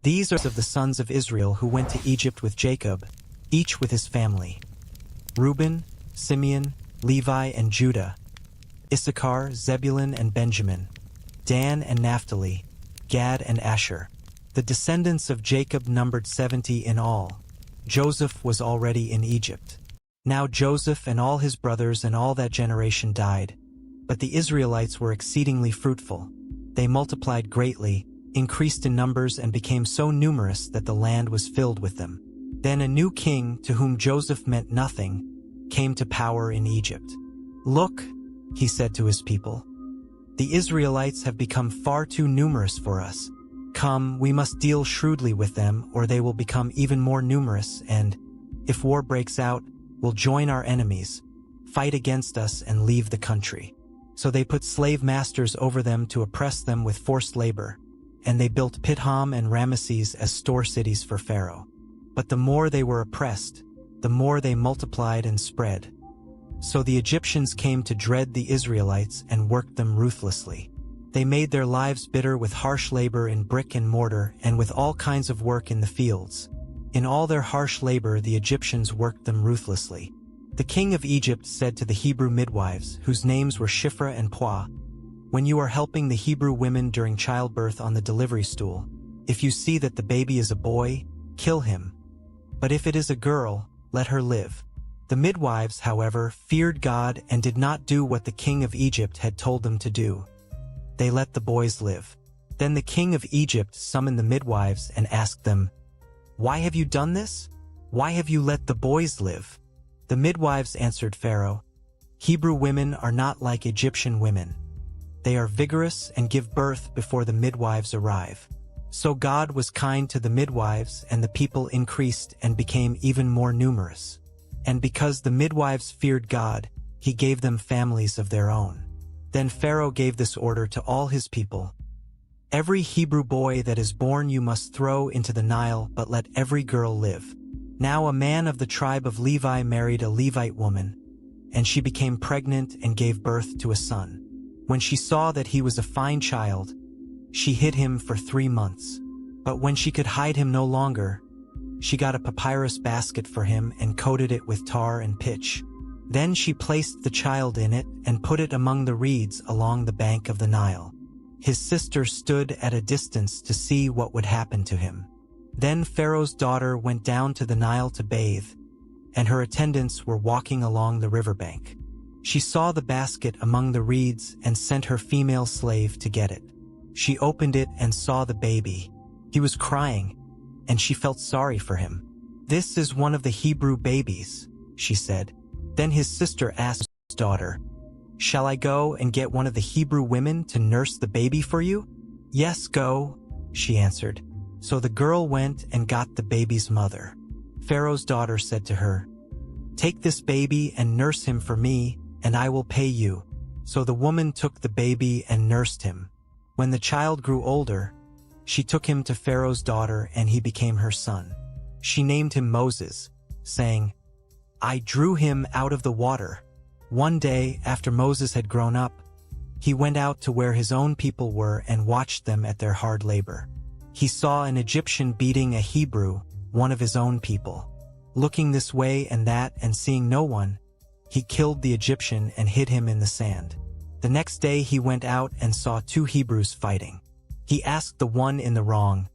These are of the sons of Israel who went to Egypt with Jacob, each with his family: Reuben, Simeon, Levi, and Judah; Issachar, Zebulun, and Benjamin; Dan and Naphtali; Gad and Asher. The descendants of Jacob numbered 70 in all. Joseph was already in Egypt. Now Joseph and all his brothers and all that generation died. But the Israelites were exceedingly fruitful. They multiplied greatly, increased in numbers, and became so numerous that the land was filled with them. Then a new king, to whom Joseph meant nothing, came to power in Egypt. "Look," he said to his people, "the Israelites have become far too numerous for us. Come, we must deal shrewdly with them, or they will become even more numerous, and, if war breaks out, will join our enemies, fight against us, and leave the country." So they put slave masters over them to oppress them with forced labor, and they built Pithom and Ramesses as store cities for Pharaoh. But the more they were oppressed, the more they multiplied and spread. So the Egyptians came to dread the Israelites and worked them ruthlessly. They made their lives bitter with harsh labor in brick and mortar and with all kinds of work in the fields. In all their harsh labor the Egyptians worked them ruthlessly. The king of Egypt said to the Hebrew midwives, whose names were Shiphrah and Puah, "When you are helping the Hebrew women during childbirth on the delivery stool, if you see that the baby is a boy, kill him. But if it is a girl, let her live." The midwives, however, feared God and did not do what the king of Egypt had told them to do. They let the boys live. Then the king of Egypt summoned the midwives and asked them, "Why have you done this? Why have you let the boys live?" The midwives answered Pharaoh, "Hebrew women are not like Egyptian women. They are vigorous and give birth before the midwives arrive." So God was kind to the midwives, and the people increased and became even more numerous. And because the midwives feared God, he gave them families of their own. Then Pharaoh gave this order to all his people: "Every Hebrew boy that is born you must throw into the Nile, but let every girl live." Now a man of the tribe of Levi married a Levite woman, and she became pregnant and gave birth to a son. When she saw that he was a fine child, she hid him for 3 months. But when she could hide him no longer, she got a papyrus basket for him and coated it with tar and pitch. Then she placed the child in it and put it among the reeds along the bank of the Nile. His sister stood at a distance to see what would happen to him. Then Pharaoh's daughter went down to the Nile to bathe, and her attendants were walking along the riverbank. She saw the basket among the reeds and sent her female slave to get it. She opened it and saw the baby. He was crying, and she felt sorry for him. "This is one of the Hebrew babies," she said. Then his sister asked his daughter, "Shall I go and get one of the Hebrew women to nurse the baby for you?" "Yes, go," she answered. So the girl went and got the baby's mother. Pharaoh's daughter said to her, "Take this baby and nurse him for me, and I will pay you." So the woman took the baby and nursed him. When the child grew older, she took him to Pharaoh's daughter, and he became her son. She named him Moses, saying, "I drew him out of the water." One day, after Moses had grown up, he went out to where his own people were and watched them at their hard labor. He saw an Egyptian beating a Hebrew, one of his own people. Looking this way and that and seeing no one, he killed the Egyptian and hid him in the sand. The next day he went out and saw 2 Hebrews fighting. He asked the one in the wrong,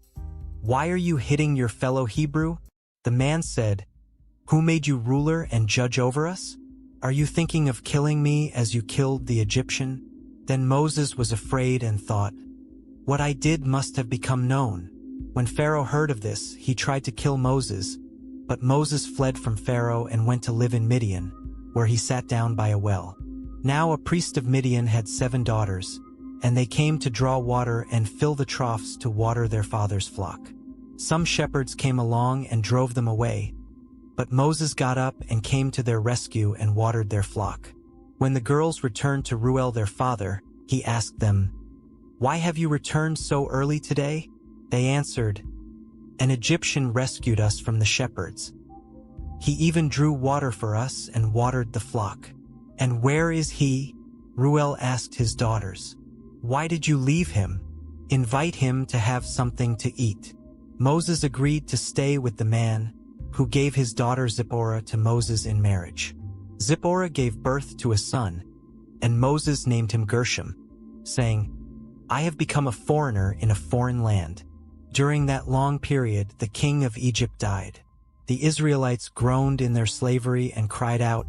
"Why are you hitting your fellow Hebrew?" The man said, "Who made you ruler and judge over us? Are you thinking of killing me as you killed the Egyptian?" Then Moses was afraid and thought, "What I did must have become known." When Pharaoh heard of this, he tried to kill Moses, but Moses fled from Pharaoh and went to live in Midian, where he sat down by a well. Now a priest of Midian had 7 daughters, and they came to draw water and fill the troughs to water their father's flock. Some shepherds came along and drove them away, but Moses got up and came to their rescue and watered their flock. When the girls returned to Reuel their father, he asked them, "Why have you returned so early today?" They answered, "An Egyptian rescued us from the shepherds. He even drew water for us and watered the flock." "And where is he?" Reuel asked his daughters. "Why did you leave him? Invite him to have something to eat." Moses agreed to stay with the man who gave his daughter Zipporah to Moses in marriage. Zipporah gave birth to a son, and Moses named him Gershom, saying, "I have become a foreigner in a foreign land." During that long period, the king of Egypt died. The Israelites groaned in their slavery and cried out,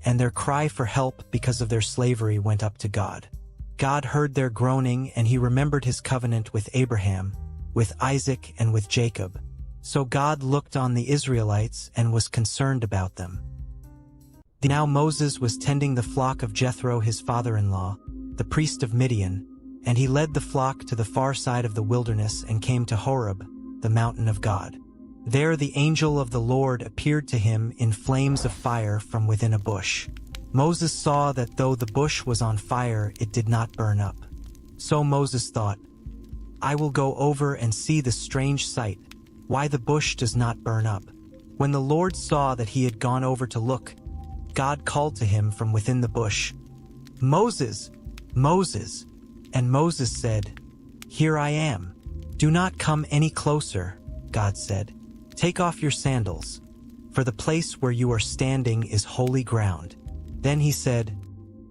and their cry for help because of their slavery went up to God. God heard their groaning, and he remembered his covenant with Abraham, with Isaac, and with Jacob. So God looked on the Israelites and was concerned about them. Now Moses was tending the flock of Jethro his father-in-law, the priest of Midian, and he led the flock to the far side of the wilderness and came to Horeb, the mountain of God. There the angel of the Lord appeared to him in flames of fire from within a bush. Moses saw that though the bush was on fire, it did not burn up. So Moses thought, "I will go over and see the strange sight, why the bush does not burn up." When the Lord saw that he had gone over to look, God called to him from within the bush, "Moses, Moses." And Moses said, "Here I am." "Do not come any closer," God said. "Take off your sandals, for the place where you are standing is holy ground." Then he said,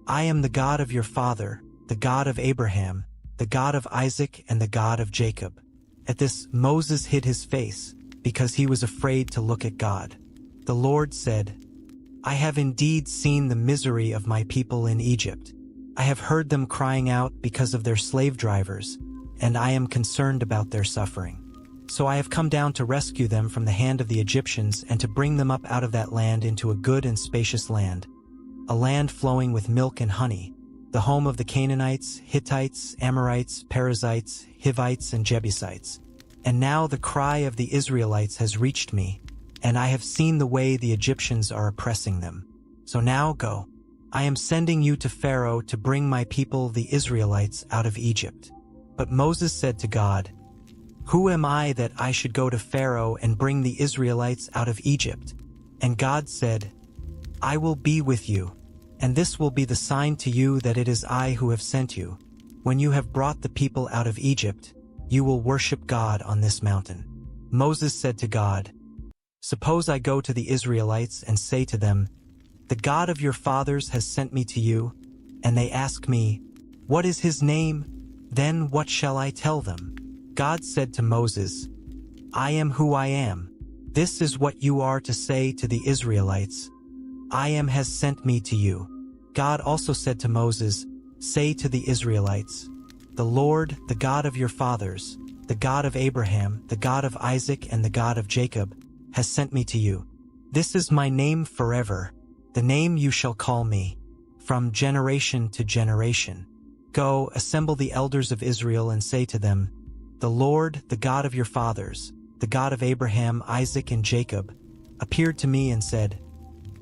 "I am the God of your father, the God of Abraham, the God of Isaac, and the God of Jacob." At this, Moses hid his face, because he was afraid to look at God. The Lord said, "I have indeed seen the misery of my people in Egypt. I have heard them crying out because of their slave drivers, and I am concerned about their suffering. So I have come down to rescue them from the hand of the Egyptians and to bring them up out of that land into a good and spacious land, a land flowing with milk and honey, the home of the Canaanites, Hittites, Amorites, Perizzites, Hivites, and Jebusites. And now the cry of the Israelites has reached me, and I have seen the way the Egyptians are oppressing them. So now go. I am sending you to Pharaoh to bring my people, the Israelites, out of Egypt." But Moses said to God, "Who am I that I should go to Pharaoh and bring the Israelites out of Egypt?" And God said, "I will be with you, and this will be the sign to you that it is I who have sent you. When you have brought the people out of Egypt, you will worship God on this mountain." Moses said to God, "Suppose I go to the Israelites and say to them, 'The God of your fathers has sent me to you,' and they ask me, 'What is his name?' Then what shall I tell them?" God said to Moses, "I am who I am. This is what you are to say to the Israelites, 'I am has sent me to you.'" God also said to Moses, "Say to the Israelites, 'The Lord, the God of your fathers, the God of Abraham, the God of Isaac, and the God of Jacob, has sent me to you. This is my name forever, the name you shall call me, from generation to generation. Go, assemble the elders of Israel and say to them, 'The Lord, the God of your fathers, the God of Abraham, Isaac, and Jacob, appeared to me and said,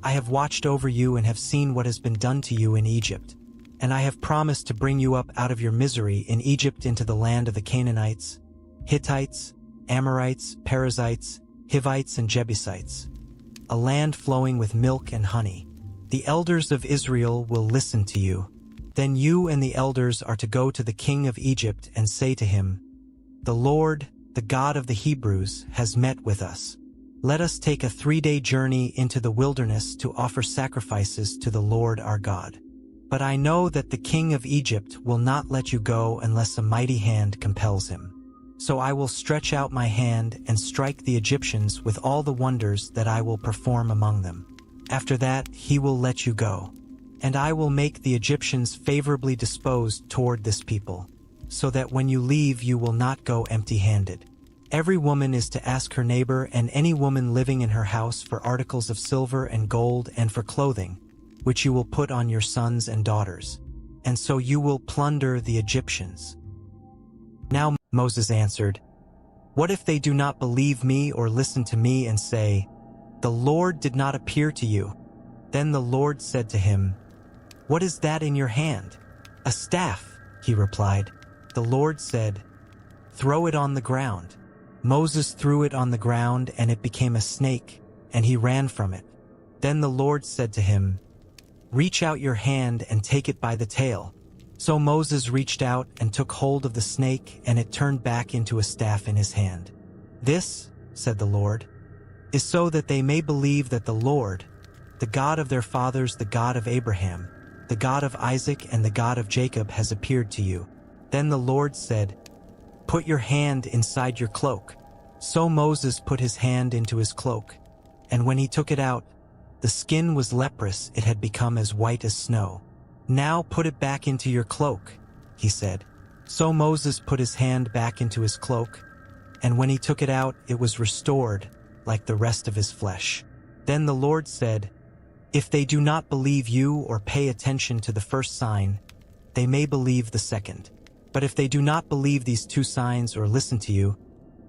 I have watched over you and have seen what has been done to you in Egypt, and I have promised to bring you up out of your misery in Egypt into the land of the Canaanites, Hittites, Amorites, Perizzites, Hivites, and Jebusites, a land flowing with milk and honey. The elders of Israel will listen to you. Then you and the elders are to go to the king of Egypt and say to him, The Lord, the God of the Hebrews, has met with us. Let us take a 3-day journey into the wilderness to offer sacrifices to the Lord our God. But I know that the king of Egypt will not let you go unless a mighty hand compels him. So I will stretch out my hand and strike the Egyptians with all the wonders that I will perform among them. After that, he will let you go. And I will make the Egyptians favorably disposed toward this people, so that when you leave you will not go empty-handed. Every woman is to ask her neighbor and any woman living in her house for articles of silver and gold and for clothing, which you will put on your sons and daughters. And so you will plunder the Egyptians. Now Moses answered, What if they do not believe me or listen to me and say, The Lord did not appear to you? Then the Lord said to him, What is that in your hand? A staff, he replied. The Lord said, Throw it on the ground. Moses threw it on the ground, and it became a snake, and he ran from it. Then the Lord said to him, Reach out your hand and take it by the tail. So Moses reached out and took hold of the snake, and it turned back into a staff in his hand. "This," said the Lord, "is so that they may believe that the Lord, the God of their fathers, the God of Abraham, the God of Isaac, and the God of Jacob, has appeared to you." Then the Lord said, "Put your hand inside your cloak." So Moses put his hand into his cloak, and when he took it out, the skin was leprous, it had become as white as snow. "Now put it back into your cloak," he said. So Moses put his hand back into his cloak, and when he took it out, it was restored, like the rest of his flesh. Then the Lord said, "If they do not believe you or pay attention to the first sign, they may believe the second. But if they do not believe these two signs or listen to you,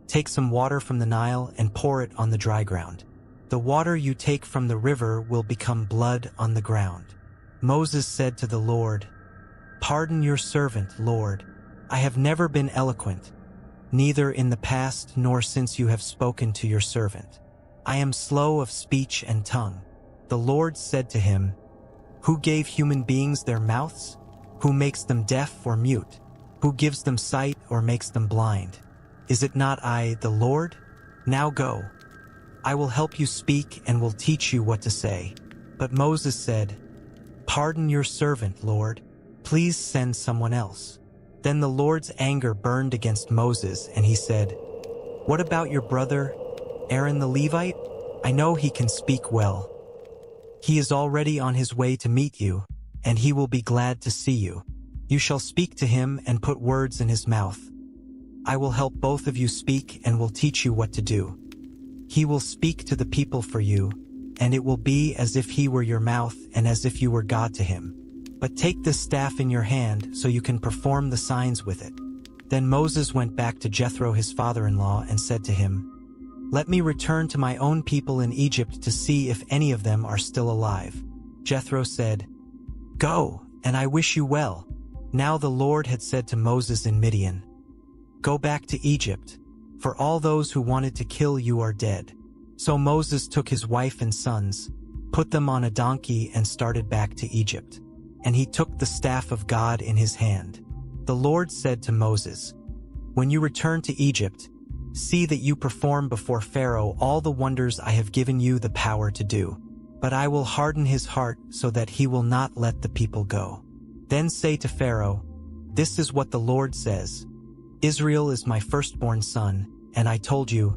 take some water from the Nile and pour it on the dry ground. The water you take from the river will become blood on the ground." Moses said to the Lord, "Pardon your servant, Lord. I have never been eloquent, neither in the past nor since you have spoken to your servant. I am slow of speech and tongue." The Lord said to him, "Who gave human beings their mouths? Who makes them deaf or mute? Who gives them sight or makes them blind? Is it not I, the Lord? Now go. I will help you speak and will teach you what to say." But Moses said, "Pardon your servant, Lord. Please send someone else." Then the Lord's anger burned against Moses, and he said, "What about your brother, Aaron the Levite? I know he can speak well. He is already on his way to meet you, and he will be glad to see you. You shall speak to him and put words in his mouth. I will help both of you speak and will teach you what to do. He will speak to the people for you, and it will be as if he were your mouth and as if you were God to him. But take this staff in your hand so you can perform the signs with it." Then Moses went back to Jethro his father-in-law and said to him, "Let me return to my own people in Egypt to see if any of them are still alive." Jethro said, "Go, and I wish you well." Now the Lord had said to Moses in Midian, "Go back to Egypt, for all those who wanted to kill you are dead." So Moses took his wife and sons, put them on a donkey and started back to Egypt. And he took the staff of God in his hand. The Lord said to Moses, "When you return to Egypt, see that you perform before Pharaoh all the wonders I have given you the power to do. But I will harden his heart so that he will not let the people go. Then say to Pharaoh, 'This is what the Lord says. Israel is my firstborn son, and I told you,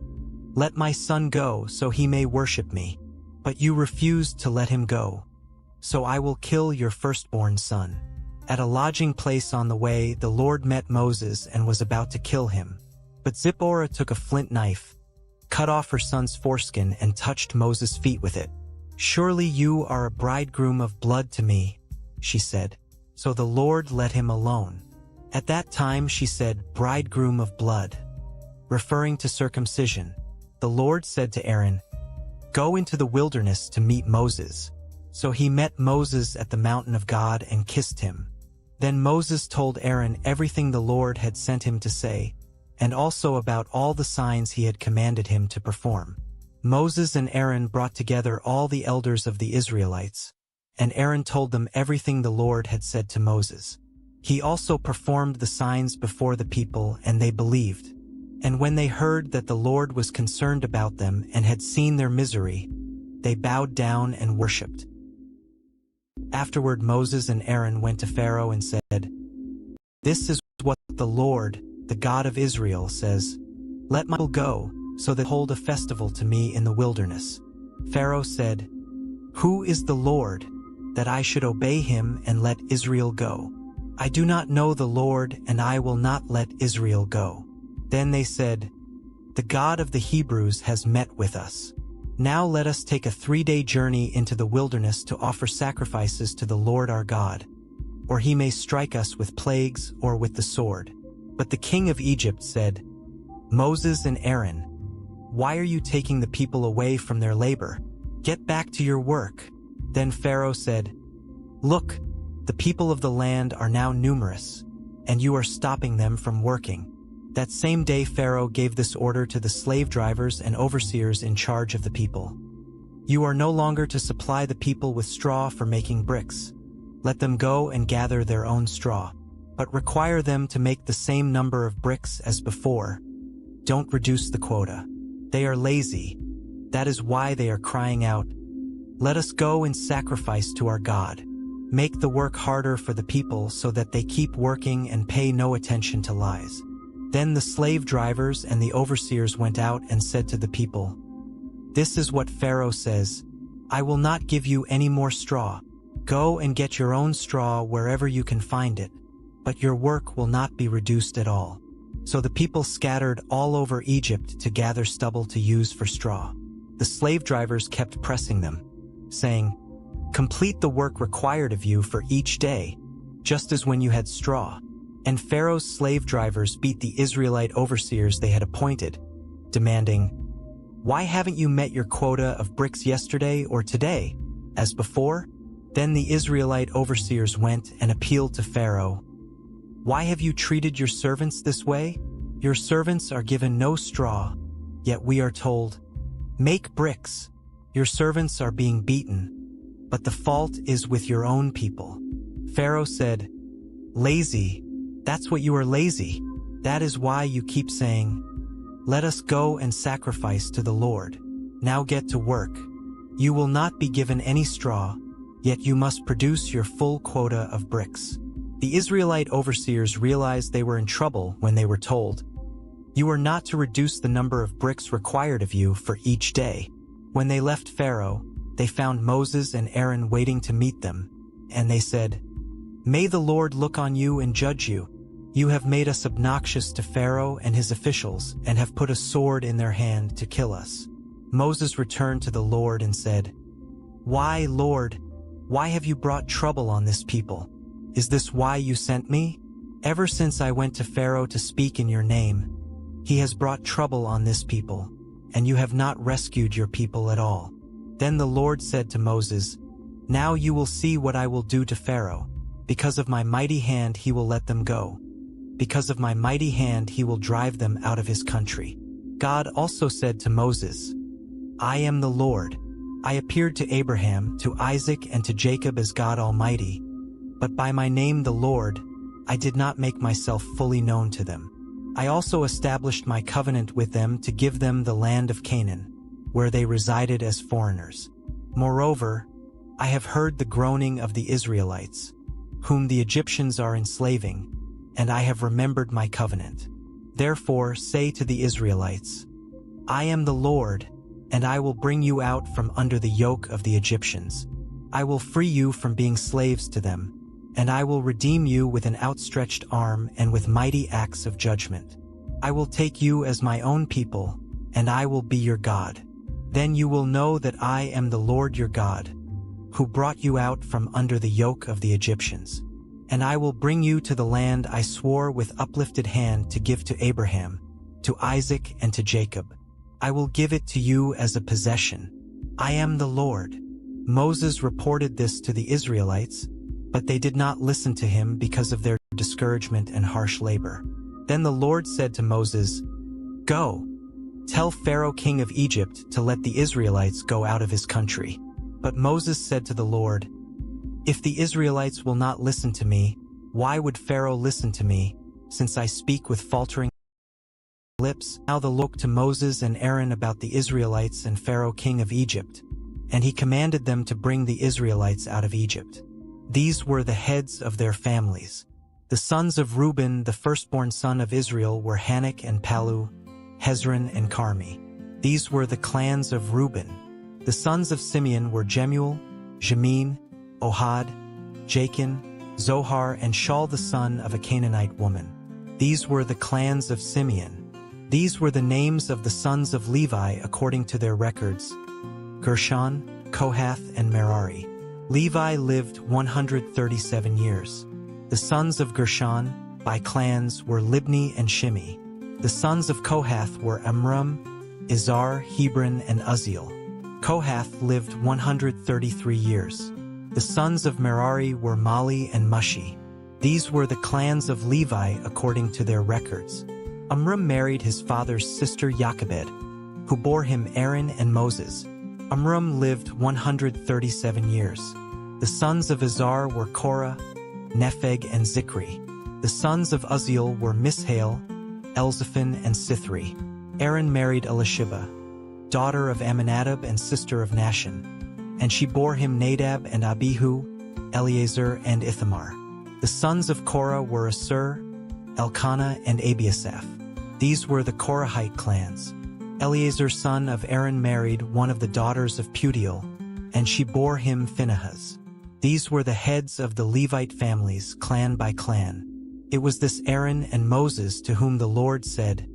let my son go so he may worship me. But you refused to let him go. So I will kill your firstborn son.'" At a lodging place on the way, the Lord met Moses and was about to kill him. But Zipporah took a flint knife, cut off her son's foreskin, and touched Moses' feet with it. "Surely you are a bridegroom of blood to me," she said. So the Lord let him alone. At that time she said, "Bridegroom of blood," referring to circumcision. The Lord said to Aaron, "Go into the wilderness to meet Moses." So he met Moses at the mountain of God and kissed him. Then Moses told Aaron everything the Lord had sent him to say, and also about all the signs he had commanded him to perform. Moses and Aaron brought together all the elders of the Israelites, and Aaron told them everything the Lord had said to Moses. He also performed the signs before the people, and they believed. And when they heard that the Lord was concerned about them and had seen their misery, they bowed down and worshipped. Afterward Moses and Aaron went to Pharaoh and said, "This is what the Lord, the God of Israel, says, Let my people go, so that hold a festival to me in the wilderness." Pharaoh said, "Who is the Lord, that I should obey him and let Israel go? I do not know the Lord, and I will not let Israel go." Then they said, "The God of the Hebrews has met with us. Now let us take a 3-day journey into the wilderness to offer sacrifices to the Lord our God, or he may strike us with plagues or with the sword." But the king of Egypt said, "Moses and Aaron, why are you taking the people away from their labor? Get back to your work." Then Pharaoh said, "Look, the people of the land are now numerous, and you are stopping them from working." That same day Pharaoh gave this order to the slave drivers and overseers in charge of the people. "You are no longer to supply the people with straw for making bricks. Let them go and gather their own straw, but require them to make the same number of bricks as before. don't reduce the quota. They are lazy. That is why they are crying out, "Let us go and sacrifice to our God." Make the work harder for the people so that they keep working and pay no attention to lies. Then the slave drivers and the overseers went out and said to the people, "This is what Pharaoh says, I will not give you any more straw. Go and get your own straw wherever you can find it, but your work will not be reduced at all." So the people scattered all over Egypt to gather stubble to use for straw. The slave drivers kept pressing them, saying, "Complete the work required of you for each day, just as when you had straw." And Pharaoh's slave drivers beat the Israelite overseers they had appointed, demanding, "Why haven't you met your quota of bricks yesterday or today, as before?" Then the Israelite overseers went and appealed to Pharaoh, "Why have you treated your servants this way? Your servants are given no straw, yet we are told, 'Make bricks.' Your servants are being beaten, but the fault is with your own people." Pharaoh said, "Lazy, that's what you are, lazy. That is why you keep saying, 'Let us go and sacrifice to the Lord.' Now get to work. You will not be given any straw, yet you must produce your full quota of bricks." The Israelite overseers realized they were in trouble when they were told, "You are not to reduce the number of bricks required of you for each day." When they left Pharaoh, they found Moses and Aaron waiting to meet them, and they said, "May the Lord look on you and judge you. You have made us obnoxious to Pharaoh and his officials and have put a sword in their hand to kill us." Moses returned to the Lord and said, "Why, Lord, why have you brought trouble on this people? Is this why you sent me? Ever since I went to Pharaoh to speak in your name, he has brought trouble on this people, and you have not rescued your people at all." Then the Lord said to Moses, "Now you will see what I will do to Pharaoh. Because of my mighty hand he will let them go. Because of my mighty hand he will drive them out of his country." God also said to Moses, "I am the Lord. I appeared to Abraham, to Isaac, and to Jacob as God Almighty, but by my name the Lord, I did not make myself fully known to them. I also established my covenant with them to give them the land of Canaan, where they resided as foreigners. Moreover, I have heard the groaning of the Israelites, whom the Egyptians are enslaving, and I have remembered my covenant. Therefore say to the Israelites, I am the Lord, and I will bring you out from under the yoke of the Egyptians. I will free you from being slaves to them, and I will redeem you with an outstretched arm and with mighty acts of judgment. I will take you as my own people, and I will be your God. Then you will know that I am the Lord your God, who brought you out from under the yoke of the Egyptians. And I will bring you to the land I swore with uplifted hand to give to Abraham, to Isaac, and to Jacob. I will give it to you as a possession. I am the Lord." Moses reported this to the Israelites, but they did not listen to him because of their discouragement and harsh labor. Then the Lord said to Moses, "Go, tell Pharaoh king of Egypt to let the Israelites go out of his country." But Moses said to the Lord, "If the Israelites will not listen to me, why would Pharaoh listen to me, since I speak with faltering lips?" Now the Lord spoke to Moses and Aaron about the Israelites and Pharaoh king of Egypt, and he commanded them to bring the Israelites out of Egypt. These were the heads of their families. The sons of Reuben, the firstborn son of Israel, were Hanok and Palu, Hezron and Carmi. These were the clans of Reuben. The sons of Simeon were Jemuel, Jamin, Ohad, Jachin, Zohar, and Shaul the son of a Canaanite woman. These were the clans of Simeon. These were the names of the sons of Levi according to their records: Gershon, Kohath, and Merari. Levi lived 137 years. The sons of Gershon, by clans, were Libni and Shimi. The sons of Kohath were Amram, Izhar, Hebron, and Uzziel. Kohath lived 133 years. The sons of Merari were Mali and Mushi. These were the clans of Levi according to their records. Amram married his father's sister Jochebed, who bore him Aaron and Moses. Amram lived 137 years. The sons of Izhar were Korah, Nepheg, and Zikri. The sons of Uzziel were Mishael, Elzaphan, and Sithri. Aaron married Elisheba, daughter of Amminadab and sister of Nashon, and she bore him Nadab and Abihu, Eleazar and Ithamar. The sons of Korah were Asur, Elkanah, and Abiasaph. These were the Korahite clans. Eleazar son of Aaron married one of the daughters of Putiel, and she bore him Phinehas. These were the heads of the Levite families, clan by clan. It was this Aaron and Moses to whom the Lord said,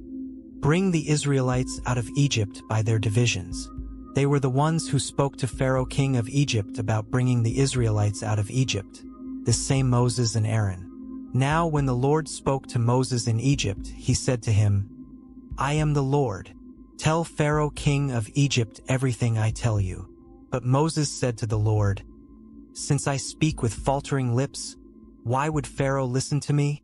"Bring the Israelites out of Egypt by their divisions." They were the ones who spoke to Pharaoh king of Egypt about bringing the Israelites out of Egypt, this same Moses and Aaron. Now when the Lord spoke to Moses in Egypt, he said to him, "I am the Lord. Tell Pharaoh king of Egypt everything I tell you." But Moses said to the Lord, "Since I speak with faltering lips, why would Pharaoh listen to me?"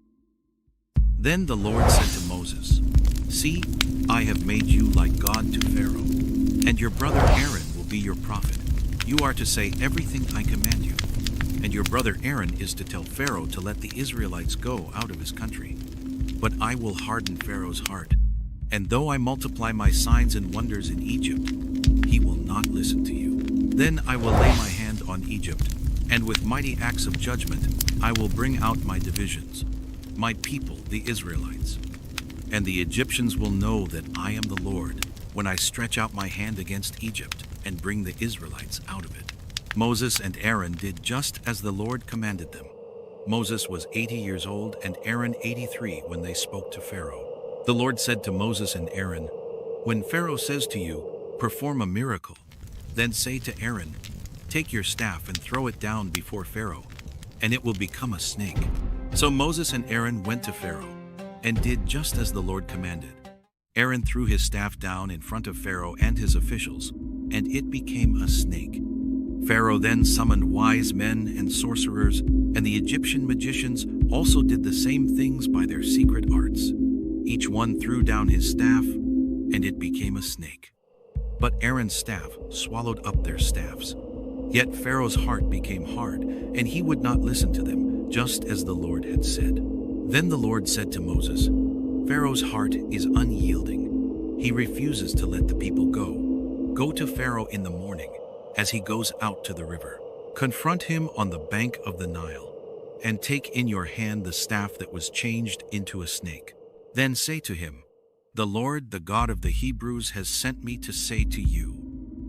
Then the Lord said to Moses, "See, I have made you like God to Pharaoh, and your brother Aaron will be your prophet. You are to say everything I command you, and your brother Aaron is to tell Pharaoh to let the Israelites go out of his country. But I will harden Pharaoh's heart, and though I multiply my signs and wonders in Egypt, he will not listen to you. Then I will lay my hand on Egypt, and with mighty acts of judgment I will bring out my divisions, my people, the Israelites. And the Egyptians will know that I am the Lord when I stretch out my hand against Egypt and bring the Israelites out of it." Moses and Aaron did just as the Lord commanded them. Moses was 80 years old and Aaron 83 when they spoke to Pharaoh. The Lord said to Moses and Aaron, "When Pharaoh says to you, 'Perform a miracle,' then say to Aaron, 'Take your staff and throw it down before Pharaoh, and it will become a snake.'" So Moses and Aaron went to Pharaoh and did just as the Lord commanded. Aaron threw his staff down in front of Pharaoh and his officials, and it became a snake. Pharaoh then summoned wise men and sorcerers, and the Egyptian magicians also did the same things by their secret arts. Each one threw down his staff, and it became a snake. But Aaron's staff swallowed up their staffs. Yet Pharaoh's heart became hard, and he would not listen to them, just as the Lord had said. Then the Lord said to Moses, "Pharaoh's heart is unyielding. He refuses to let the people go. Go to Pharaoh in the morning, as he goes out to the river. Confront him on the bank of the Nile, and take in your hand the staff that was changed into a snake. Then say to him, 'The Lord, the God of the Hebrews, has sent me to say to you,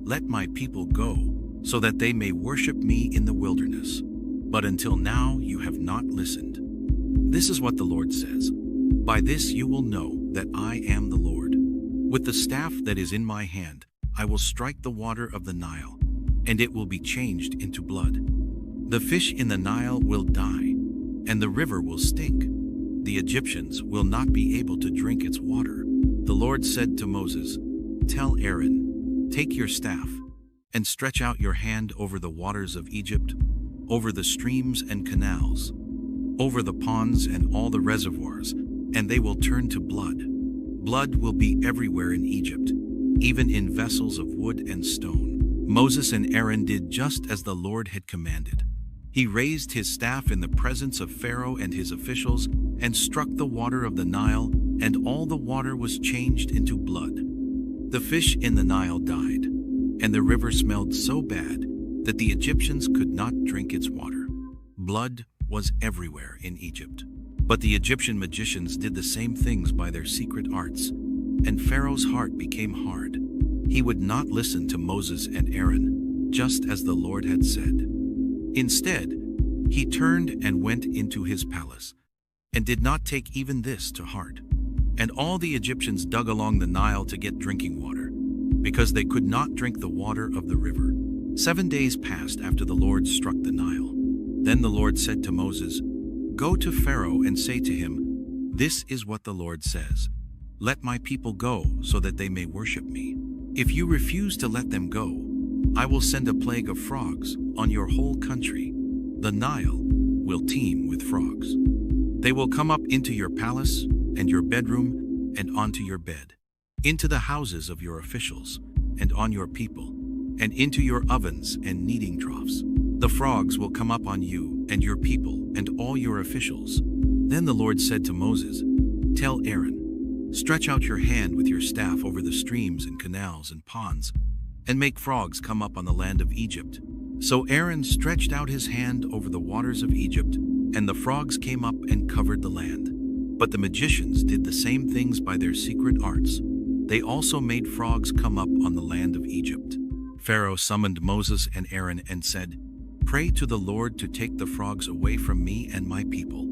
let my people go, so that they may worship me in the wilderness. But until now you have not listened.' This is what the Lord says. By this you will know that I am the Lord. With the staff that is in my hand, I will strike the water of the Nile, and it will be changed into blood. The fish in the Nile will die, and the river will stink. The Egyptians will not be able to drink its water." The Lord said to Moses, "Tell Aaron, take your staff, and stretch out your hand over the waters of Egypt, over the streams and canals, over the ponds and all the reservoirs, and they will turn to blood. Blood will be everywhere in Egypt, even in vessels of wood and stone." Moses and Aaron did just as the Lord had commanded. He raised his staff in the presence of Pharaoh and his officials and struck the water of the Nile, and all the water was changed into blood. The fish in the Nile died, and the river smelled so bad that the Egyptians could not drink its water. Blood was everywhere in Egypt. But the Egyptian magicians did the same things by their secret arts, and Pharaoh's heart became hard. He would not listen to Moses and Aaron, just as the Lord had said. Instead, he turned and went into his palace, and did not take even this to heart. And all the Egyptians dug along the Nile to get drinking water, because they could not drink the water of the river. 7 days passed after the Lord struck the Nile. Then the Lord said to Moses, "Go to Pharaoh and say to him, 'This is what the Lord says. Let my people go so that they may worship me. If you refuse to let them go, I will send a plague of frogs on your whole country. The Nile will teem with frogs. They will come up into your palace and your bedroom and onto your bed, into the houses of your officials and on your people, and into your ovens and kneading troughs. The frogs will come up on you and your people and all your officials." Then the Lord said to Moses, "Tell Aaron, Stretch out your hand with your staff over the streams and canals and ponds, and make frogs come up on the land of Egypt." So Aaron stretched out his hand over the waters of Egypt, and the frogs came up and covered the land. But the magicians did the same things by their secret arts. They also made frogs come up on the land of Egypt. Pharaoh summoned Moses and Aaron and said, "Pray to the Lord to take the frogs away from me and my people,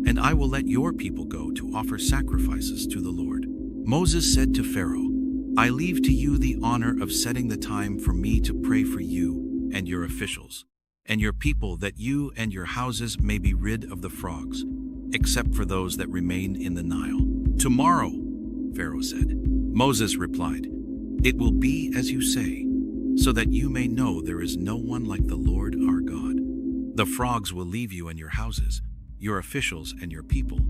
and I will let your people go to offer sacrifices to the Lord." Moses said to Pharaoh, "I leave to you the honor of setting the time for me to pray for you and your officials, and your people, that you and your houses may be rid of the frogs, except for those that remain in the Nile." "Tomorrow," Pharaoh said. Moses replied, "It will be as you say, so that you may know there is no one like the Lord our God. The frogs will leave you and your houses, your officials and your people.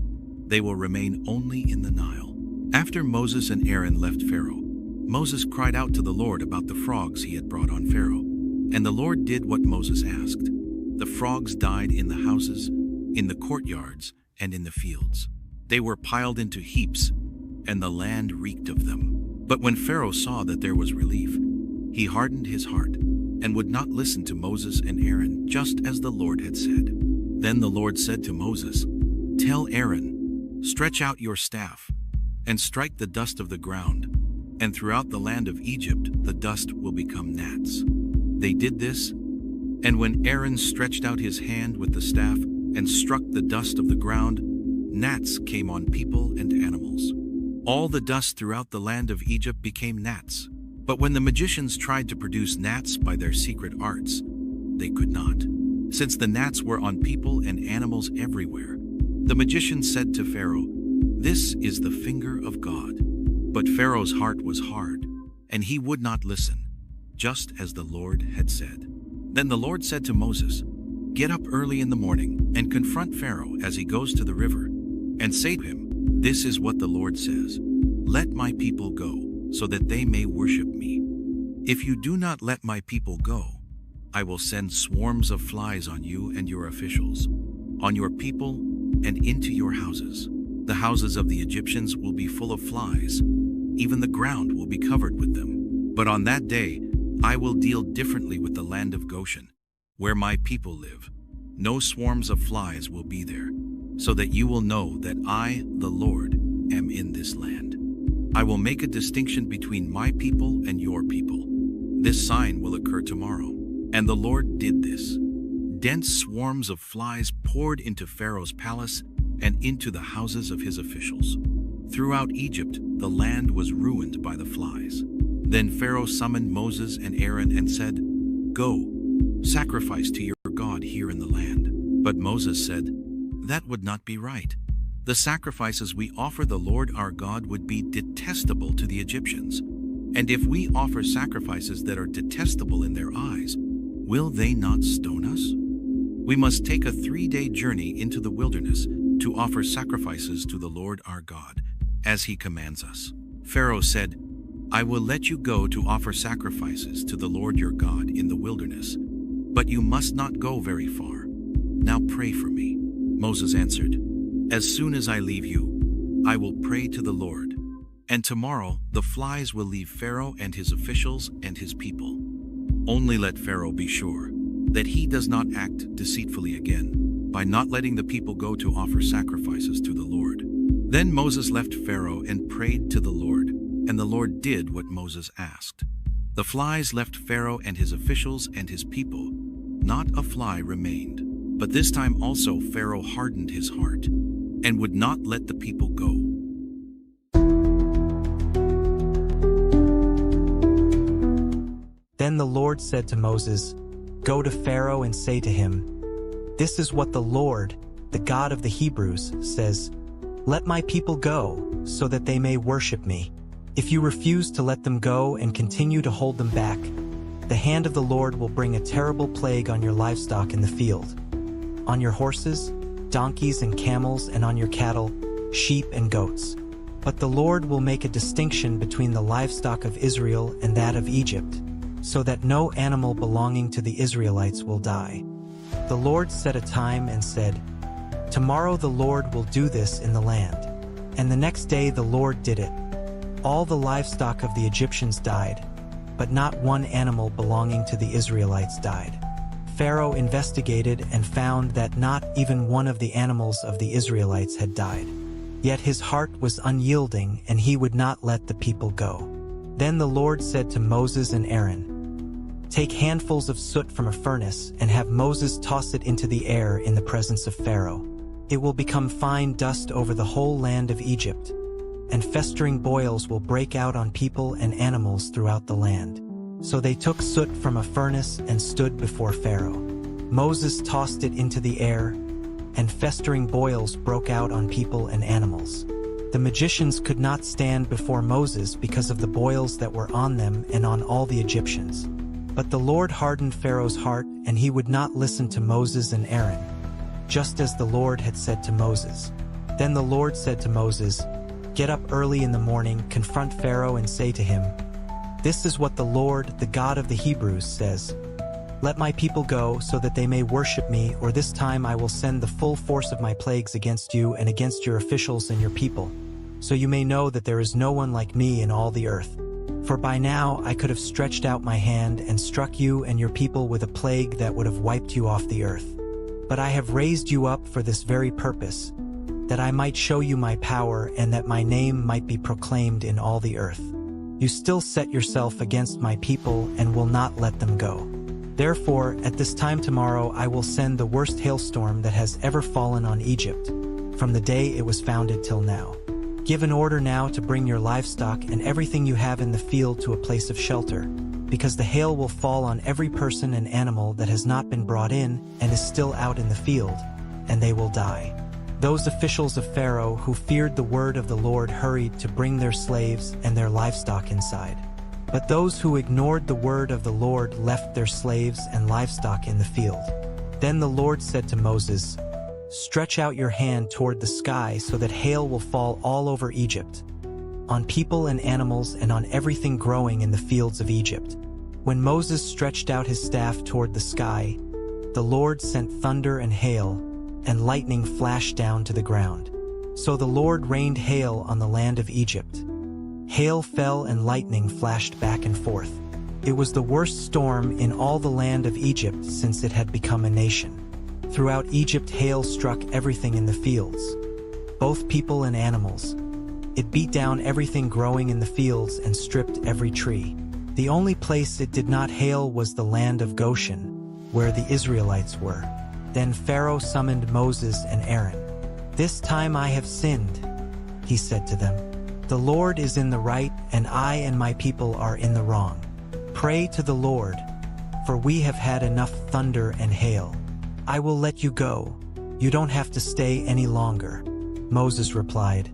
They will remain only in the Nile." After Moses and Aaron left Pharaoh, Moses cried out to the Lord about the frogs he had brought on Pharaoh, and the Lord did what Moses asked. The frogs died in the houses, in the courtyards, and in the fields. They were piled into heaps, and the land reeked of them. But when Pharaoh saw that there was relief, he hardened his heart and would not listen to Moses and Aaron, just as the Lord had said. Then the Lord said to Moses, "Tell Aaron, stretch out your staff and strike the dust of the ground, and throughout the land of Egypt the dust will become gnats." They did this, and when Aaron stretched out his hand with the staff and struck the dust of the ground, gnats came on people and animals. All the dust throughout the land of Egypt became gnats. But when the magicians tried to produce gnats by their secret arts, they could not, since the gnats were on people and animals everywhere. The magicians said to Pharaoh, "This is the finger of God." But Pharaoh's heart was hard, and he would not listen, just as the Lord had said. Then the Lord said to Moses, "Get up early in the morning and confront Pharaoh as he goes to the river, and say to him, 'This is what the Lord says: Let my people go, so that they may worship me. If you do not let my people go, I will send swarms of flies on you and your officials, on your people, and into your houses. The houses of the Egyptians will be full of flies, even the ground will be covered with them. But on that day, I will deal differently with the land of Goshen, where my people live. No swarms of flies will be there, so that you will know that I, the Lord, am in this land. I will make a distinction between my people and your people. This sign will occur tomorrow." And the Lord did this. Dense swarms of flies poured into Pharaoh's palace and into the houses of his officials. Throughout Egypt, the land was ruined by the flies. Then Pharaoh summoned Moses and Aaron and said, "Go, sacrifice to your God here in the land." But Moses said, "That would not be right. The sacrifices we offer the Lord our God would be detestable to the Egyptians. And if we offer sacrifices that are detestable in their eyes, will they not stone us? We must take a 3-day journey into the wilderness to offer sacrifices to the Lord our God, as he commands us." Pharaoh said, "I will let you go to offer sacrifices to the Lord your God in the wilderness, but you must not go very far. Now pray for me." Moses answered, "As soon as I leave you, I will pray to the Lord. And tomorrow the flies will leave Pharaoh and his officials and his people. Only let Pharaoh be sure that he does not act deceitfully again by not letting the people go to offer sacrifices to the Lord." Then Moses left Pharaoh and prayed to the Lord, and the Lord did what Moses asked. The flies left Pharaoh and his officials and his people. Not a fly remained. But this time also Pharaoh hardened his heart and would not let the people go. Then the Lord said to Moses, "Go to Pharaoh and say to him, 'This is what the Lord, the God of the Hebrews, says: Let my people go, so that they may worship me. If you refuse to let them go and continue to hold them back, the hand of the Lord will bring a terrible plague on your livestock in the field, on your horses, donkeys and camels, and on your cattle, sheep and goats. But the Lord will make a distinction between the livestock of Israel and that of Egypt, so that no animal belonging to the Israelites will die." The Lord set a time and said, "Tomorrow the Lord will do this in the land, And the next day the Lord did it. All the livestock of the Egyptians died, but not one animal belonging to the Israelites died. Pharaoh investigated and found that not even one of the animals of the Israelites had died. Yet his heart was unyielding, and he would not let the people go. Then the Lord said to Moses and Aaron, "Take handfuls of soot from a furnace and have Moses toss it into the air in the presence of Pharaoh. It will become fine dust over the whole land of Egypt, and festering boils will break out on people and animals throughout the land." So they took soot from a furnace and stood before Pharaoh. Moses tossed it into the air, and festering boils broke out on people and animals. The magicians could not stand before Moses because of the boils that were on them and on all the Egyptians. But the Lord hardened Pharaoh's heart, and he would not listen to Moses and Aaron, just as the Lord had said to Moses. Then the Lord said to Moses, "Get up early in the morning, confront Pharaoh and say to him, 'This is what the Lord, the God of the Hebrews, says. Let my people go so that they may worship me, or this time I will send the full force of my plagues against you and against your officials and your people, so you may know that there is no one like me in all the earth. For by now I could have stretched out my hand and struck you and your people with a plague that would have wiped you off the earth. But I have raised you up for this very purpose, that I might show you my power and that my name might be proclaimed in all the earth. You still set yourself against my people and will not let them go. Therefore, at this time tomorrow I will send the worst hailstorm that has ever fallen on Egypt, from the day it was founded till now. Give an order now to bring your livestock and everything you have in the field to a place of shelter, because the hail will fall on every person and animal that has not been brought in and is still out in the field, and they will die." Those officials of Pharaoh who feared the word of the Lord hurried to bring their slaves and their livestock inside. But those who ignored the word of the Lord left their slaves and livestock in the field. Then the Lord said to Moses, "Stretch out your hand toward the sky so that hail will fall all over Egypt, on people and animals and on everything growing in the fields of Egypt." When Moses stretched out his staff toward the sky, the Lord sent thunder and hail, and lightning flashed down to the ground. So the Lord rained hail on the land of Egypt. Hail fell and lightning flashed back and forth. It was the worst storm in all the land of Egypt since it had become a nation. Throughout Egypt hail struck everything in the fields, both people and animals. It beat down everything growing in the fields and stripped every tree. The only place it did not hail was the land of Goshen, where the Israelites were. Then Pharaoh summoned Moses and Aaron. "This time I have sinned," he said to them. "The Lord is in the right, and I and my people are in the wrong. Pray to the Lord, for we have had enough thunder and hail. I will let you go. You don't have to stay any longer." Moses replied,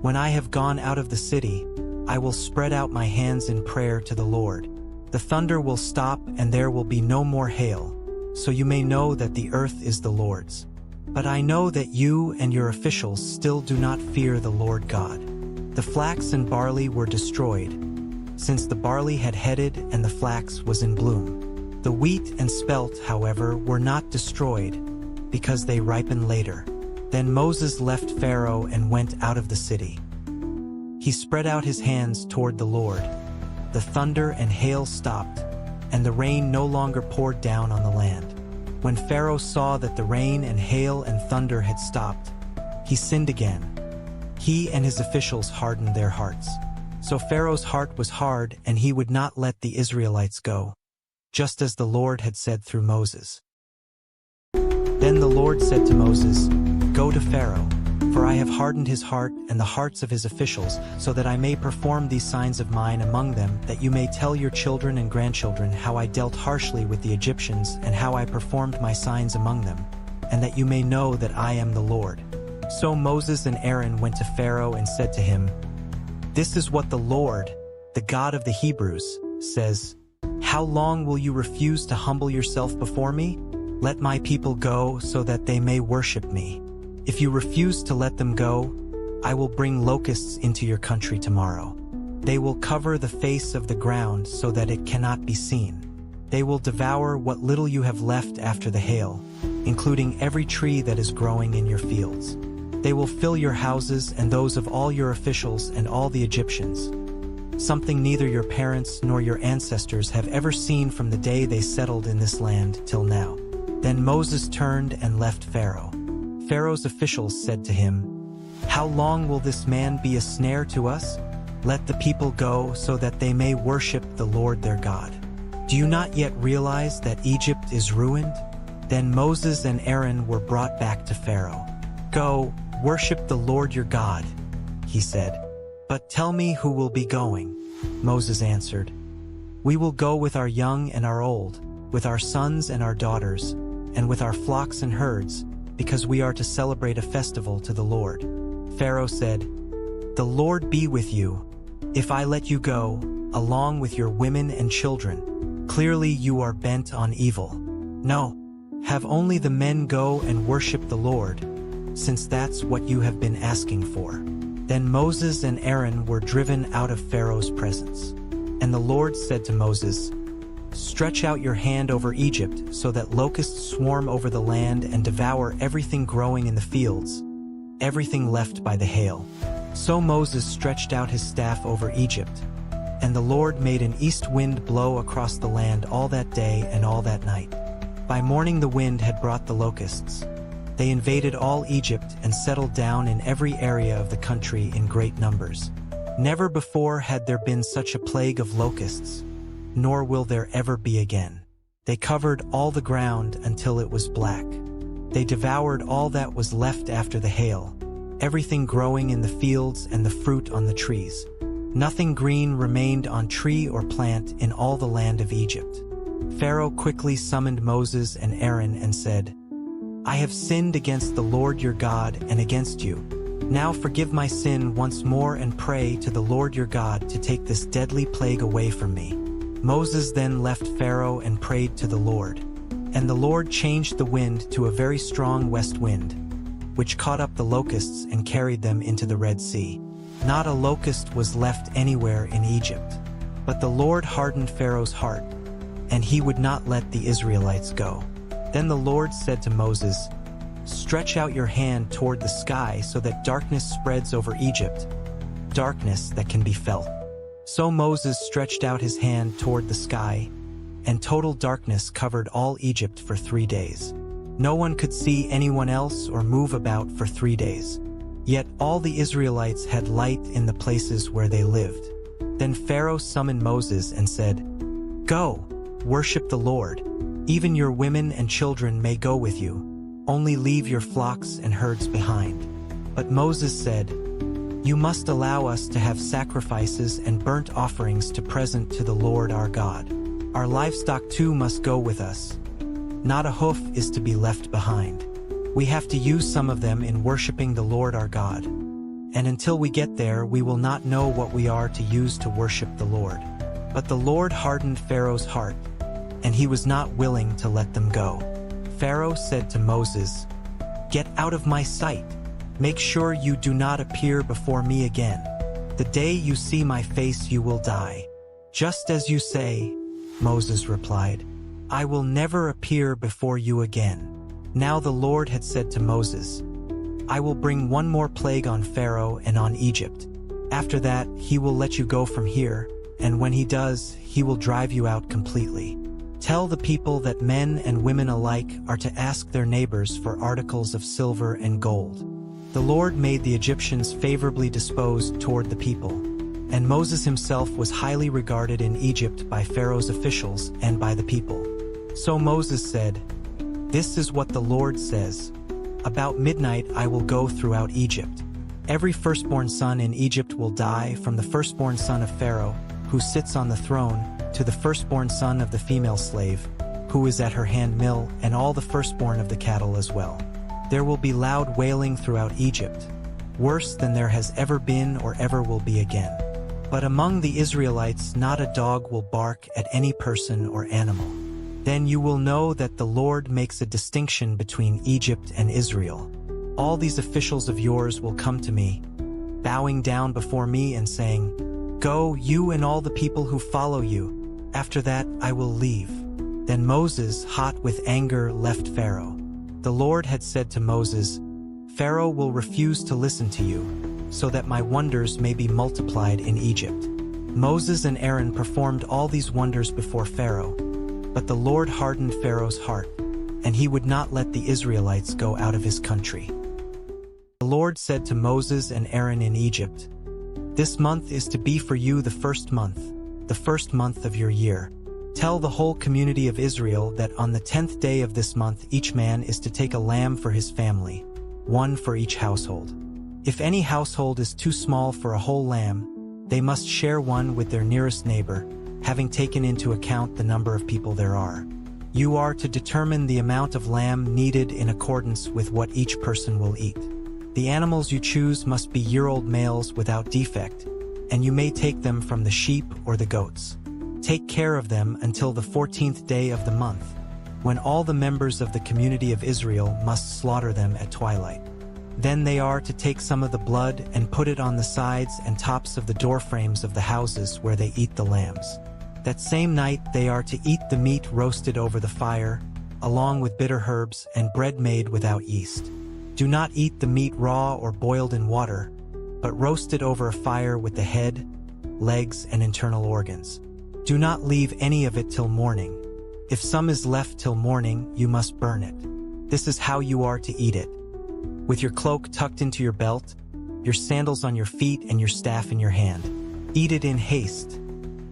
"When I have gone out of the city, I will spread out my hands in prayer to the Lord. The thunder will stop and there will be no more hail, so you may know that the earth is the Lord's. But I know that you and your officials still do not fear the Lord God." The flax and barley were destroyed, since the barley had headed and the flax was in bloom. The wheat and spelt, however, were not destroyed, because they ripened later. Then Moses left Pharaoh and went out of the city. He spread out his hands toward the Lord. The thunder and hail stopped, and the rain no longer poured down on the land. When Pharaoh saw that the rain and hail and thunder had stopped, he sinned again. He and his officials hardened their hearts. So Pharaoh's heart was hard, and he would not let the Israelites go, just as the Lord had said through Moses. Then the Lord said to Moses, "Go to Pharaoh, for I have hardened his heart and the hearts of his officials, so that I may perform these signs of mine among them, that you may tell your children and grandchildren how I dealt harshly with the Egyptians and how I performed my signs among them, and that you may know that I am the Lord." So Moses and Aaron went to Pharaoh and said to him, "This is what the Lord, the God of the Hebrews, says, How long will you refuse to humble yourself before me? Let my people go so that they may worship me. If you refuse to let them go, I will bring locusts into your country tomorrow. They will cover the face of the ground so that it cannot be seen. They will devour what little you have left after the hail, including every tree that is growing in your fields. They will fill your houses and those of all your officials and all the Egyptians. Something neither your parents nor your ancestors have ever seen from the day they settled in this land till now." Then Moses turned and left Pharaoh. Pharaoh's officials said to him, "How long will this man be a snare to us? Let the people go so that they may worship the Lord their God. Do you not yet realize that Egypt is ruined?" Then Moses and Aaron were brought back to Pharaoh. "Go, worship the Lord your God," he said. "But tell me who will be going." Moses answered, "We will go with our young and our old, with our sons and our daughters, and with our flocks and herds, because we are to celebrate a festival to the Lord." Pharaoh said, "The Lord be with you. If I let you go, along with your women and children, clearly you are bent on evil. No, have only the men go and worship the Lord, since that's what you have been asking for." Then Moses and Aaron were driven out of Pharaoh's presence. And the Lord said to Moses, "Stretch out your hand over Egypt so that locusts swarm over the land and devour everything growing in the fields, everything left by the hail." So Moses stretched out his staff over Egypt, and the Lord made an east wind blow across the land all that day and all that night. By morning the wind had brought the locusts. They invaded all Egypt and settled down in every area of the country in great numbers. Never before had there been such a plague of locusts, nor will there ever be again. They covered all the ground until it was black. They devoured all that was left after the hail, everything growing in the fields and the fruit on the trees. Nothing green remained on tree or plant in all the land of Egypt. Pharaoh quickly summoned Moses and Aaron and said, "I have sinned against the Lord your God and against you. Now forgive my sin once more and pray to the Lord your God to take this deadly plague away from me." Moses then left Pharaoh and prayed to the Lord. And the Lord changed the wind to a very strong west wind, which caught up the locusts and carried them into the Red Sea. Not a locust was left anywhere in Egypt. But the Lord hardened Pharaoh's heart, and he would not let the Israelites go. Then the Lord said to Moses, "Stretch out your hand toward the sky so that darkness spreads over Egypt, darkness that can be felt." So Moses stretched out his hand toward the sky, and total darkness covered all Egypt for 3 days. No one could see anyone else or move about for 3 days. Yet all the Israelites had light in the places where they lived. Then Pharaoh summoned Moses and said, "Go, worship the Lord. Even your women and children may go with you. Only leave your flocks and herds behind." But Moses said, "You must allow us to have sacrifices and burnt offerings to present to the Lord our God. Our livestock too must go with us. Not a hoof is to be left behind. We have to use some of them in worshiping the Lord our God. And until we get there, we will not know what we are to use to worship the Lord." But the Lord hardened Pharaoh's heart, and he was not willing to let them go. Pharaoh said to Moses, "Get out of my sight. Make sure you do not appear before me again. The day you see my face you will die." "Just as you say," Moses replied, "I will never appear before you again." Now the Lord had said to Moses, "I will bring one more plague on Pharaoh and on Egypt. After that, he will let you go from here, and when he does, he will drive you out completely. Tell the people that men and women alike are to ask their neighbors for articles of silver and gold." The Lord made the Egyptians favorably disposed toward the people, and Moses himself was highly regarded in Egypt by Pharaoh's officials and by the people. So Moses said, "This is what the Lord says. About midnight I will go throughout Egypt. Every firstborn son in Egypt will die, from the firstborn son of Pharaoh, who sits on the throne, to the firstborn son of the female slave, who is at her handmill, and all the firstborn of the cattle as well. There will be loud wailing throughout Egypt, worse than there has ever been or ever will be again. But among the Israelites not a dog will bark at any person or animal. Then you will know that the Lord makes a distinction between Egypt and Israel. All these officials of yours will come to me, bowing down before me and saying, 'Go, you and all the people who follow you. After that I will leave.'" Then Moses, hot with anger, left Pharaoh. The Lord had said to Moses, Pharaoh will refuse to listen to you, so that my wonders may be multiplied in Egypt." Moses and Aaron performed all these wonders before Pharaoh, but the Lord hardened Pharaoh's heart, and he would not let the Israelites go out of his country. The Lord said to Moses and Aaron in Egypt, "This month is to be for you the first month of your year. Tell the whole community of Israel that on the 10th day of this month each man is to take a lamb for his family, one for each household. If any household is too small for a whole lamb, they must share one with their nearest neighbor, having taken into account the number of people there are. You are to determine the amount of lamb needed in accordance with what each person will eat. The animals you choose must be year-old males without defect, and you may take them from the sheep or the goats. Take care of them until the 14th day of the month, when all the members of the community of Israel must slaughter them at twilight. Then they are to take some of the blood and put it on the sides and tops of the doorframes of the houses where they eat the lambs. That same night they are to eat the meat roasted over the fire, along with bitter herbs and bread made without yeast. Do not eat the meat raw or boiled in water, but roast it over a fire with the head, legs, and internal organs. Do not leave any of it till morning. If some is left till morning, you must burn it. This is how you are to eat it: with your cloak tucked into your belt, your sandals on your feet, and your staff in your hand. Eat it in haste.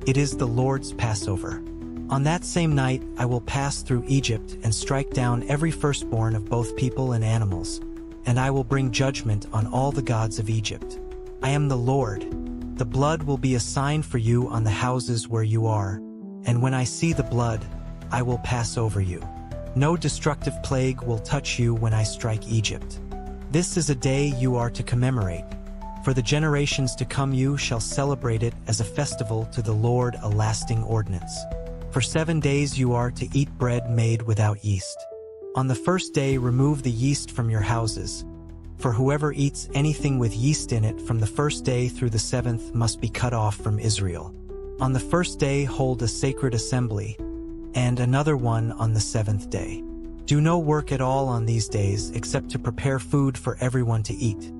It is the Lord's Passover. On that same night I will pass through Egypt and strike down every firstborn of both people and animals, and I will bring judgment on all the gods of Egypt. I am the Lord. The blood will be a sign for you on the houses where you are, and when I see the blood, I will pass over you. No destructive plague will touch you when I strike Egypt. This is a day you are to commemorate. For the generations to come you shall celebrate it as a festival to the Lord, a lasting ordinance. For 7 days you are to eat bread made without yeast. On the first day remove the yeast from your houses, for whoever eats anything with yeast in it from the first day through the 7th must be cut off from Israel. On the first day hold a sacred assembly, and another one on the 7th day. Do no work at all on these days except to prepare food for everyone to eat.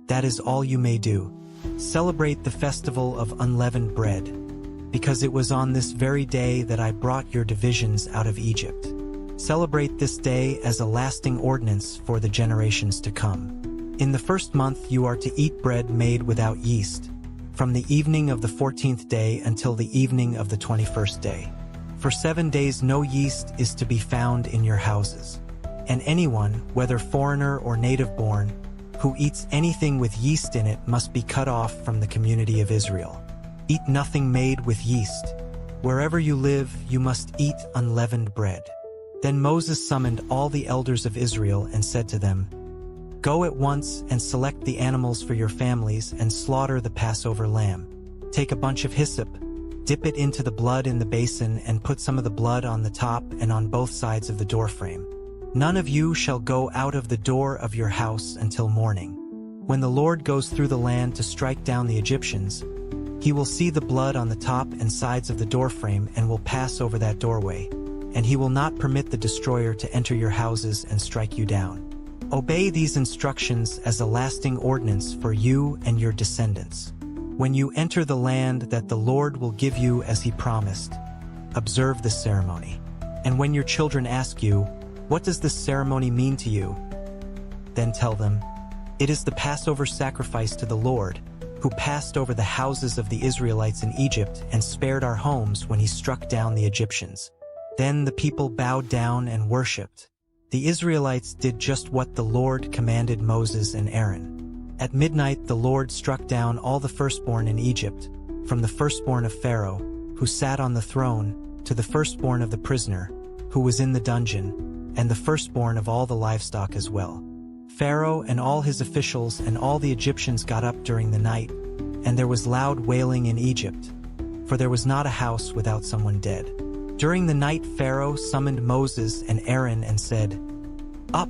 That is all you may do. Celebrate the festival of unleavened bread, because it was on this very day that I brought your divisions out of Egypt. Celebrate this day as a lasting ordinance for the generations to come. In the first month you are to eat bread made without yeast, from the evening of the 14th day until the evening of the 21st day. For 7 days no yeast is to be found in your houses. And anyone, whether foreigner or native-born, who eats anything with yeast in it must be cut off from the community of Israel. Eat nothing made with yeast. Wherever you live, you must eat unleavened bread. Then Moses summoned all the elders of Israel and said to them, "Go at once and select the animals for your families and slaughter the Passover lamb. Take a bunch of hyssop, dip it into the blood in the basin and put some of the blood on the top and on both sides of the doorframe. None of you shall go out of the door of your house until morning. When the Lord goes through the land to strike down the Egyptians, he will see the blood on the top and sides of the doorframe and will pass over that doorway, and he will not permit the destroyer to enter your houses and strike you down. Obey these instructions as a lasting ordinance for you and your descendants. When you enter the land that the Lord will give you as he promised, observe this ceremony. And when your children ask you, 'What does this ceremony mean to you?' then tell them, 'It is the Passover sacrifice to the Lord, who passed over the houses of the Israelites in Egypt and spared our homes when he struck down the Egyptians.' Then the people bowed down and worshipped. The Israelites did just what the Lord commanded Moses and Aaron. At midnight the Lord struck down all the firstborn in Egypt, from the firstborn of Pharaoh, who sat on the throne, to the firstborn of the prisoner, who was in the dungeon, and the firstborn of all the livestock as well. Pharaoh and all his officials and all the Egyptians got up during the night, and there was loud wailing in Egypt, for there was not a house without someone dead. During the night Pharaoh summoned Moses and Aaron and said, 'Up,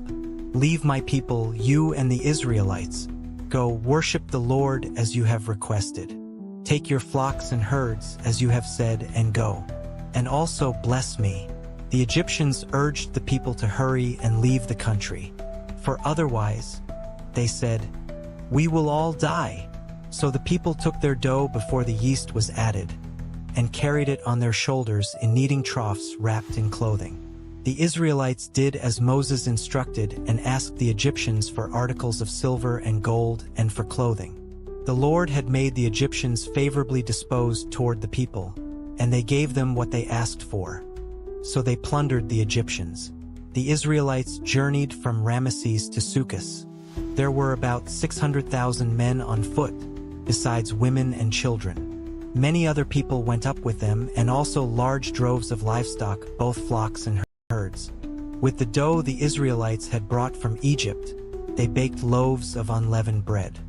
leave my people, you and the Israelites. Go worship the Lord as you have requested. Take your flocks and herds as you have said and go. And also bless me.' The Egyptians urged the people to hurry and leave the country, for otherwise They said, "We will all die." So the people took their dough before the yeast was added, and carried it on their shoulders in kneading troughs wrapped in clothing. The Israelites did as Moses instructed and asked the Egyptians for articles of silver and gold and for clothing. The Lord had made the Egyptians favorably disposed toward the people, and they gave them what they asked for. So they plundered the Egyptians. The Israelites journeyed from Ramesses to Succoth. There were about 600,000 men on foot, besides women and children. Many other people went up with them, and also large droves of livestock, both flocks and herds. With the dough the Israelites had brought from Egypt, they baked loaves of unleavened bread.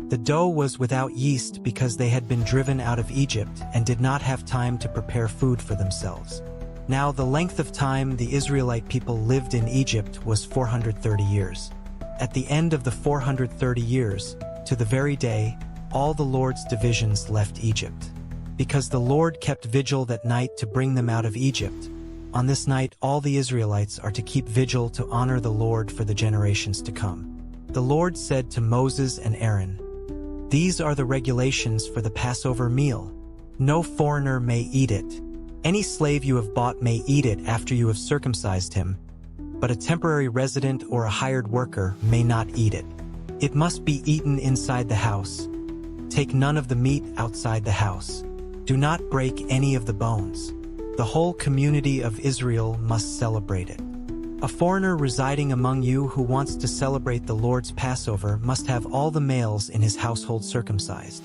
The dough was without yeast because they had been driven out of Egypt and did not have time to prepare food for themselves. Now the length of time the Israelite people lived in Egypt was 430 years. At the end of the 430 years, to the very day, all the Lord's divisions left Egypt. Because the Lord kept vigil that night to bring them out of Egypt, on this night all the Israelites are to keep vigil to honor the Lord for the generations to come. The Lord said to Moses and Aaron, "These are the regulations for the Passover meal. No foreigner may eat it. Any slave you have bought may eat it after you have circumcised him, but a temporary resident or a hired worker may not eat it. It must be eaten inside the house. Take none of the meat outside the house. Do not break any of the bones. The whole community of Israel must celebrate it. A foreigner residing among you who wants to celebrate the Lord's Passover must have all the males in his household circumcised.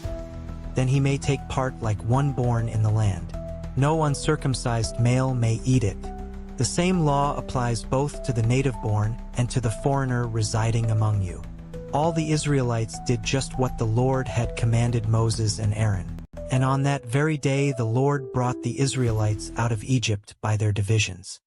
Then he may take part like one born in the land. No uncircumcised male may eat it. The same law applies both to the native-born and to the foreigner residing among you." All the Israelites did just what the Lord had commanded Moses and Aaron. And on that very day the Lord brought the Israelites out of Egypt by their divisions.